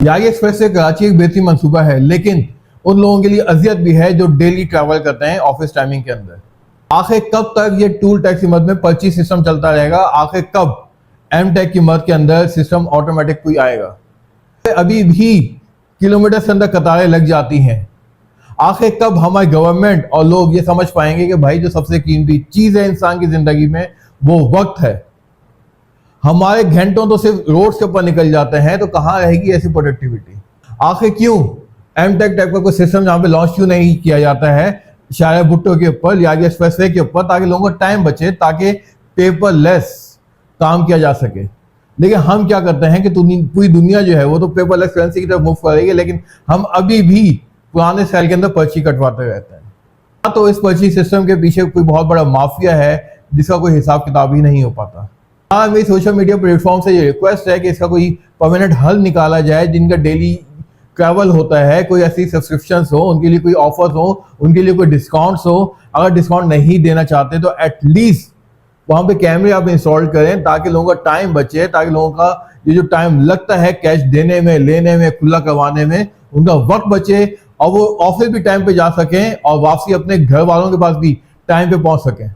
Yagi express से कराची एक बेहतरीन मंसूबा है, लेकिन उन लोगों के लिए अजियत भी है जो डेली ट्रैवल करते हैं ऑफिस टाइमिंग के अंदर। आखिर कब तक ये टूल टैक्स की मद में पर्ची सिस्टम चलता रहेगा? आखिर कब एम टैग की मद के अंदर सिस्टम ऑटोमेटिक कोई आएगा? अभी भी किलोमीटर के अंदर कतारें लग जाती हैं। आखिर कब हमारी गवर्नमेंट और लोग ये समझ पाएंगे कि भाई जो सबसे कीमती चीज है इंसान की जिंदगी में वो वक्त है। हमारे घंटों तो सिर्फ रोड के ऊपर निकल जाते हैं, तो कहाँ रहेगी ऐसी प्रोडक्टिविटी? आखिर क्यों एम टेक टाइप का कोई सिस्टम जहाँ पे लॉन्च क्यों नहीं किया जाता है शाया भुट्टो के ऊपर, यागी एक्सप्रेसवे के ऊपर, ताकि लोगों को टाइम बचे, ताकि पेपरलेस काम किया जा सके। लेकिन हम क्या करते हैं कि पूरी दुनिया जो है वो तो पेपरलेस करेंसी की तरफ मूव करेगी, लेकिन हम अभी भी पुराने स्टाइल के अंदर पर्ची कटवाते रहते हैं। तो इस पर्ची सिस्टम के पीछे कोई बहुत बड़ा माफिया है जिसका कोई हिसाब किताब ही नहीं हो पाता। हाँ, मेरी सोशल मीडिया प्लेटफॉर्म से ये रिक्वेस्ट है कि इसका कोई परमानेंट हल निकाला जाए। जिनका डेली ट्रैवल होता है, कोई ऐसी सब्सक्रिप्शंस हो, उनके लिए कोई ऑफर्स हो, उनके लिए कोई डिस्काउंट्स हो। अगर डिस्काउंट नहीं देना चाहते तो एटलीस्ट वहां पे कैमरे आप इंस्टॉल करें, ताकि लोगों का टाइम बचे, ताकि लोगों का ये जो टाइम लगता है कैश देने में, लेने में, खुला करवाने में, उनका वक्त बचे और वो ऑफिस भी टाइम पे जा सकें और वापसी अपने घर वालों के पास भी टाइम पे पहुंच सकें।